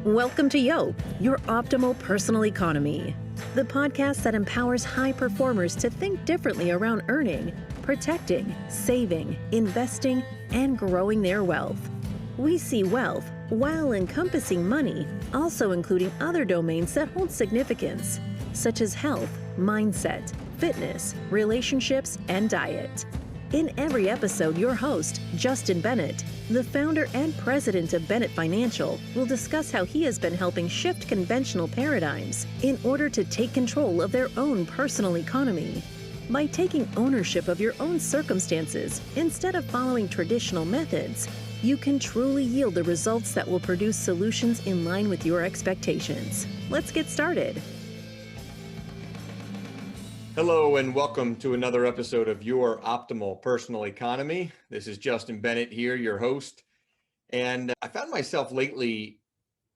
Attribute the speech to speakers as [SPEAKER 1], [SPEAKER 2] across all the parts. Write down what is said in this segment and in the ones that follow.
[SPEAKER 1] Welcome to Yo, your optimal personal economy, the podcast that empowers high performers to think differently around earning, protecting, saving, investing, and growing their wealth. We see wealth, while encompassing money, also including other domains that hold significance, such as health, mindset, fitness, relationships, and diet. In every episode, your host, Justin Bennett, the founder and president of Bennett Financial, will discuss how he has been helping shift conventional paradigms in order to take control of their own personal economy. By taking ownership of your own circumstances instead of following traditional methods, you can truly yield the results that will produce solutions in line with your expectations. Let's get started.
[SPEAKER 2] Hello and welcome to another episode of Your Optimal Personal Economy. This is Justin Bennett here, your host. And I found myself lately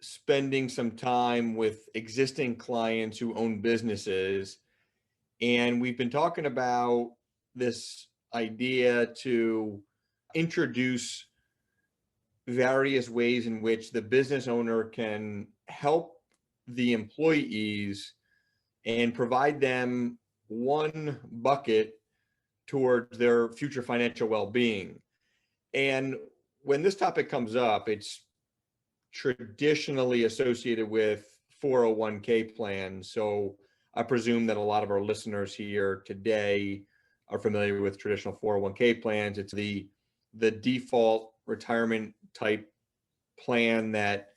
[SPEAKER 2] spending some time with existing clients who own businesses. And we've been talking about this idea to introduce various ways in which the business owner can help the employees and provide them one bucket towards their future financial well-being. And when this topic comes up, it's traditionally associated with 401k plans. So I presume that a lot of our listeners here today are familiar with traditional 401k plans. It's the default retirement type plan that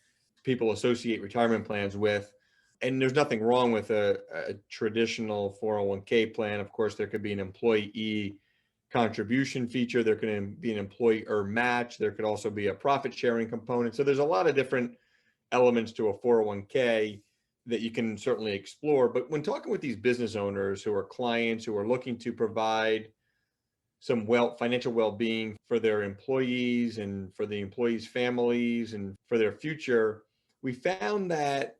[SPEAKER 2] people associate retirement plans with. And there's nothing wrong with a traditional 401k plan. Of course, there could be an employee contribution feature. There could be an employer match. There could also be a profit sharing component. So there's a lot of different elements to a 401k that you can certainly explore. But when talking with these business owners who are clients who are looking to provide some financial well-being for their employees and for the employees' families and for their future, we found that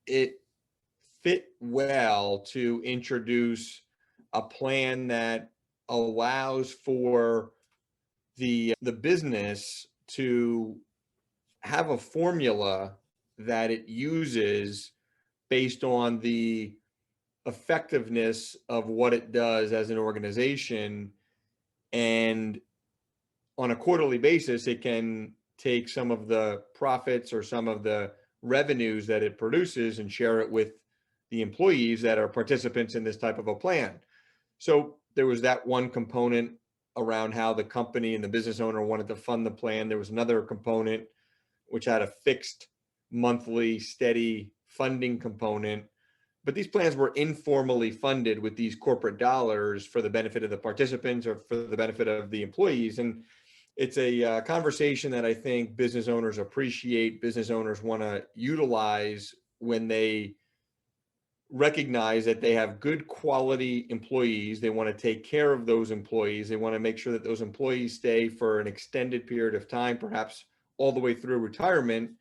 [SPEAKER 2] it fit well to introduce a plan that allows for the business to have a formula that it uses based on the effectiveness of what it does as an organization. And on a quarterly basis, it can take some of the profits or some of the revenues that it produces and share it with the employees that are participants in this type of a plan. So there was that one component around how the company and the business owner wanted to fund the plan. There was another component which had a fixed monthly steady funding component. But these plans were informally funded with these corporate dollars for the benefit of the participants or for the benefit of the employees. And it's a conversation that I think business owners appreciate, business owners want to utilize when they recognize that they have good quality employees. They want to take care of those employees. They want to make sure that those employees stay for an extended period of time, perhaps all the way through retirement.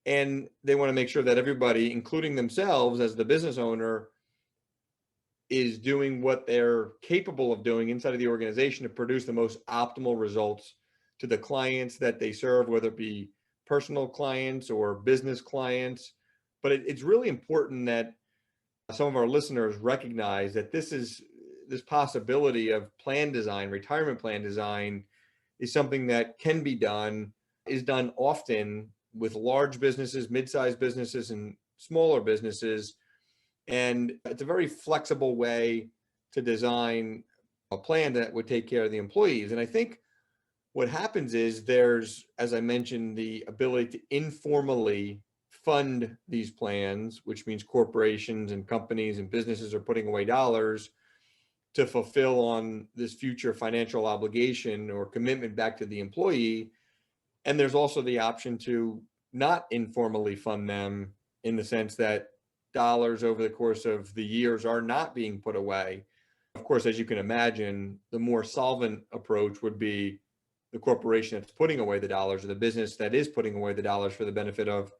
[SPEAKER 2] And they want to make sure that everybody, including themselves as the business owner, is doing what they're capable of doing inside of the organization to produce the most optimal results to the clients that they serve, whether it be personal clients or business clients. But it's really important that some of our listeners recognize that this possibility of plan design, retirement plan design, is something that can be done, is done often with large businesses, mid-sized businesses, and smaller businesses. And it's a very flexible way to design a plan that would take care of the employees. And I think what happens is there's, as I mentioned, the ability to informally fund these plans, which means corporations and companies and businesses are putting away dollars to fulfill on this future financial obligation or commitment back to the employee. And there's also the option to not informally fund them in the sense that dollars over the course of the years are not being put away. Of course, as you can imagine, the more solvent approach would be the corporation that's putting away the dollars or the business that is putting away the dollars for the benefit of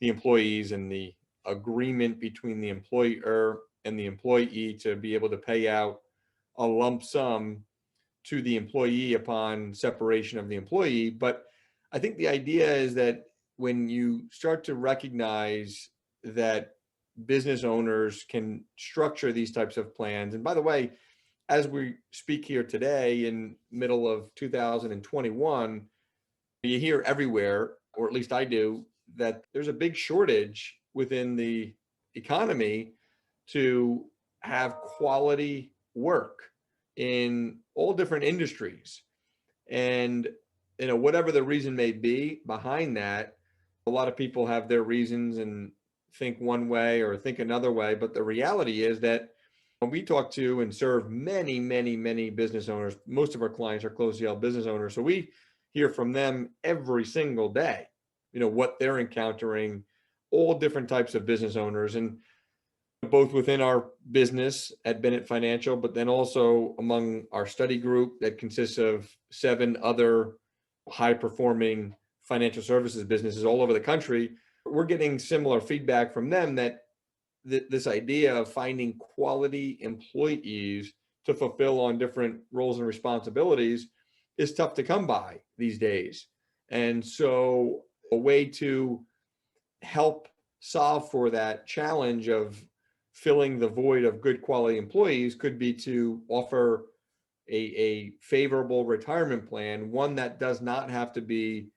[SPEAKER 2] the employees, and the agreement between the employer and the employee to be able to pay out a lump sum to the employee upon separation of the employee. But I think the idea is that when you start to recognize that business owners can structure these types of plans. And by the way, as we speak here today in middle of 2021, you hear everywhere, or at least I do, that there's a big shortage within the economy to have quality work in all different industries. And whatever the reason may be behind that, a lot of people have their reasons and think one way or think another way. But the reality is that when we talk to and serve many, many, many business owners, most of our clients are closed CL business owners. So we hear from them every single day, what they're encountering, all different types of business owners, and both within our business at Bennett Financial, but then also among our study group that consists of 7 other high performing financial services businesses all over the country. We're getting similar feedback from them that this idea of finding quality employees to fulfill on different roles and responsibilities is tough to come by these days. And so a way to help solve for that challenge of filling the void of good quality employees could be to offer a favorable retirement plan, one that does not have to be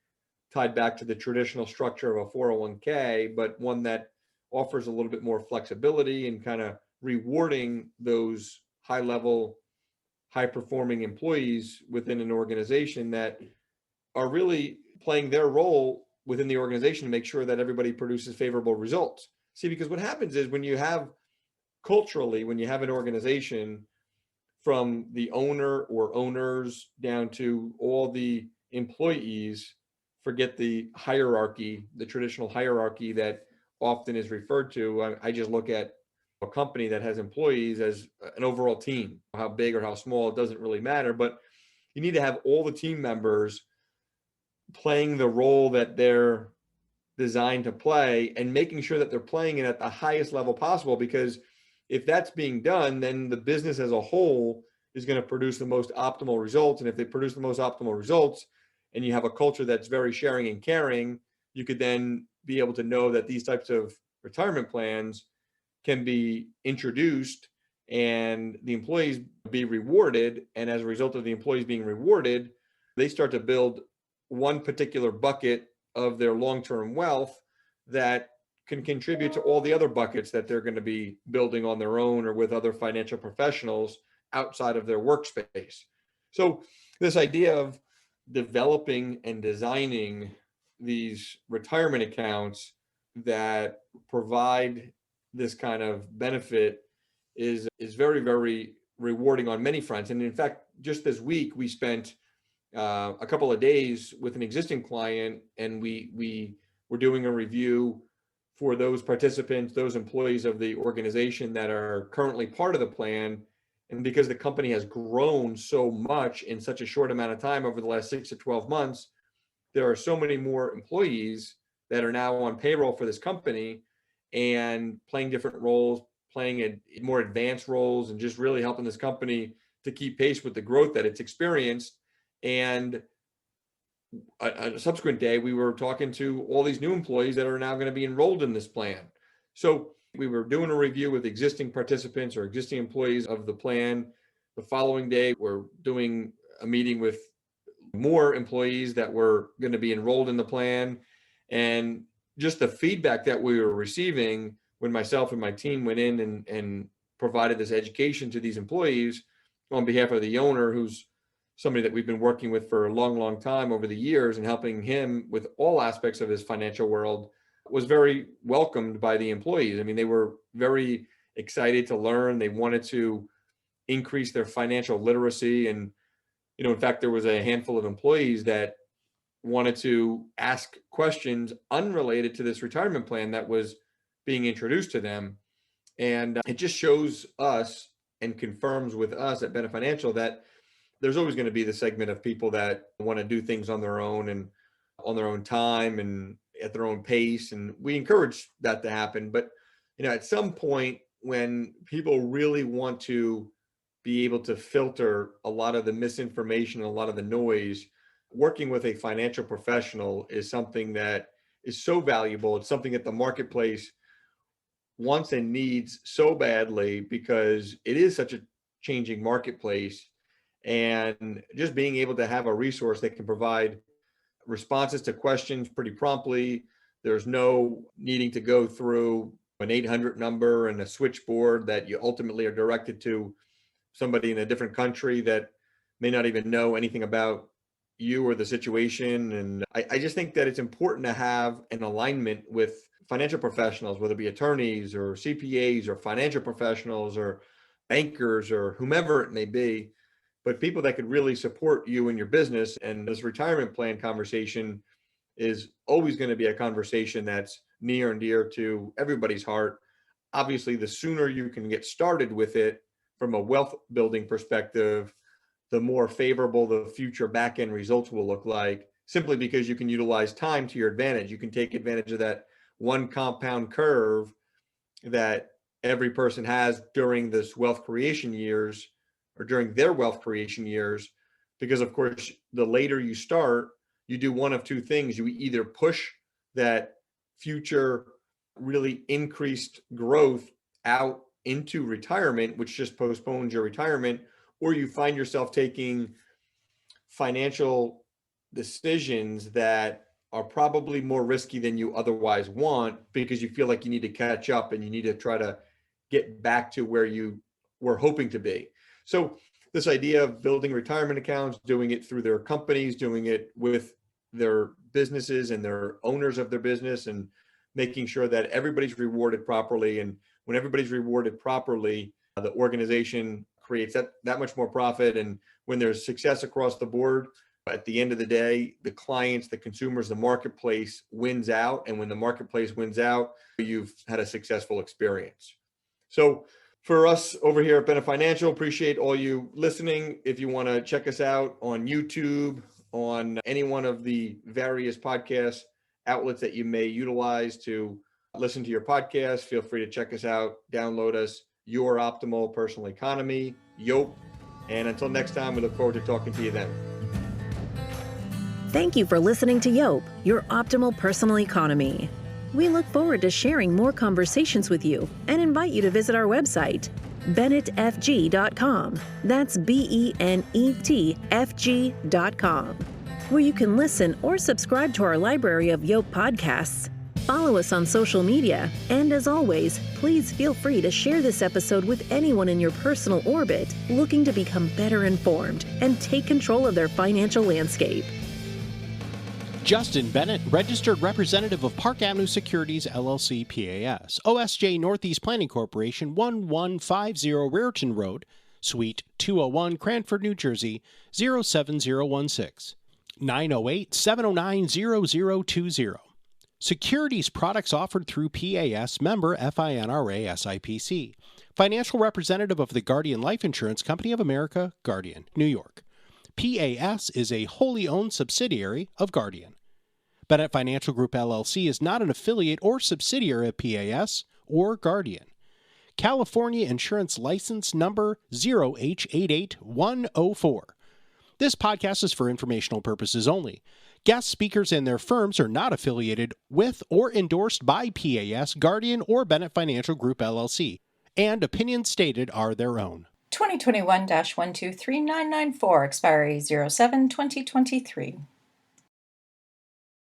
[SPEAKER 2] tied back to the traditional structure of a 401k, but one that offers a little bit more flexibility and kind of rewarding those high level, high performing employees within an organization that are really playing their role within the organization to make sure that everybody produces favorable results. See, because what happens is when you have an organization from the owner or owners down to all the employees, forget the hierarchy, the traditional hierarchy that often is referred to. I just look at a company that has employees as an overall team. How big or how small, it doesn't really matter, but you need to have all the team members playing the role that they're designed to play and making sure that they're playing it at the highest level possible, because if that's being done, then the business as a whole is going to produce the most optimal results. And if they produce the most optimal results and you have a culture that's very sharing and caring, you could then be able to know that these types of retirement plans can be introduced and the employees be rewarded. And as a result of the employees being rewarded, they start to build one particular bucket of their long-term wealth that can contribute to all the other buckets that they're going to be building on their own or with other financial professionals outside of their workspace. So this idea of developing and designing these retirement accounts that provide this kind of benefit is very, very rewarding on many fronts. And in fact, just this week, we spent a couple of days with an existing client, and we were doing a review for those participants, those employees of the organization that are currently part of the plan. And because the company has grown so much in such a short amount of time over the last 6 to 12 months, there are so many more employees that are now on payroll for this company and playing different roles, playing more advanced roles, and just really helping this company to keep pace with the growth that it's experienced. And a subsequent day, we were talking to all these new employees that are now going to be enrolled in this plan. So we were doing a review with existing participants or existing employees of the plan. The following day, we're doing a meeting with more employees that were going to be enrolled in the plan. And just the feedback that we were receiving when myself and my team went in and provided this education to these employees on behalf of the owner, who's somebody that we've been working with for a long, long time over the years and helping him with all aspects of his financial world, was very welcomed by the employees. I mean, they were very excited to learn. They wanted to increase their financial literacy. And, in fact, there was a handful of employees that wanted to ask questions unrelated to this retirement plan that was being introduced to them. And it just shows us and confirms with us at Bennett Financial that there's always going to be the segment of people that want to do things on their own and on their own time and at their own pace. And we encourage that to happen. But, at some point when people really want to be able to filter a lot of the misinformation, a lot of the noise, working with a financial professional is something that is so valuable. It's something that the marketplace wants and needs so badly because it is such a changing marketplace. And just being able to have a resource that can provide responses to questions pretty promptly. There's no needing to go through an 800 number and a switchboard that you ultimately are directed to somebody in a different country that may not even know anything about you or the situation. And I just think that it's important to have an alignment with financial professionals, whether it be attorneys or CPAs or financial professionals or bankers or whomever it may be, but people that could really support you in your business. And this retirement plan conversation is always going to be a conversation that's near and dear to everybody's heart. Obviously, the sooner you can get started with it from a wealth building perspective, the more favorable the future back end results will look like, simply because you can utilize time to your advantage. You can take advantage of that one compound curve that every person has during this wealth creation years or during their wealth creation years. Because, of course, the later you start, you do one of two things. You either push that future really increased growth out into retirement, which just postpones your retirement, or you find yourself taking financial decisions that are probably more risky than you otherwise want because you feel like you need to catch up and you need to try to get back to where you were hoping to be. So this idea of building retirement accounts, doing it through their companies, doing it with their businesses and their owners of their business, and making sure that everybody's rewarded properly. And when everybody's rewarded properly, the organization creates that much more profit. And when there's success across the board, at the end of the day, the clients, the consumers, the marketplace wins out. And when the marketplace wins out, you've had a successful experience. So for us over here at Bennett Financial, appreciate all you listening. If you want to check us out on YouTube, on any one of the various podcast outlets that you may utilize to listen to your podcast, feel free to check us out, download us, Your Optimal Personal Economy, YOP. And until next time, we look forward to talking to you then.
[SPEAKER 1] Thank you for listening to YOP, Your Optimal Personal Economy. We look forward to sharing more conversations with you and invite you to visit our website, BennettFG.com. That's BENNETFG.com, where you can listen or subscribe to our library of YOP podcasts. Follow us on social media, and as always, please feel free to share this episode with anyone in your personal orbit looking to become better informed and take control of their financial landscape.
[SPEAKER 3] Justin Bennett, Registered Representative of Park Avenue Securities, LLC, PAS, OSJ Northeast Planning Corporation, 1150 Raritan Road, Suite 201, Cranford, New Jersey, 07016, 908-709-0020. Securities products offered through PAS, member FINRA SIPC. Financial representative of the Guardian Life Insurance Company of America, Guardian, New York. PAS is a wholly owned subsidiary of Guardian. Bennett Financial Group LLC is not an affiliate or subsidiary of PAS or Guardian. California Insurance License Number 0H88104. This podcast is for informational purposes only. Guest speakers and their firms are not affiliated with or endorsed by PAS, Guardian, or Bennett Financial Group LLC, and opinions stated are their own.
[SPEAKER 4] 2021-123994, expiry 07-2023.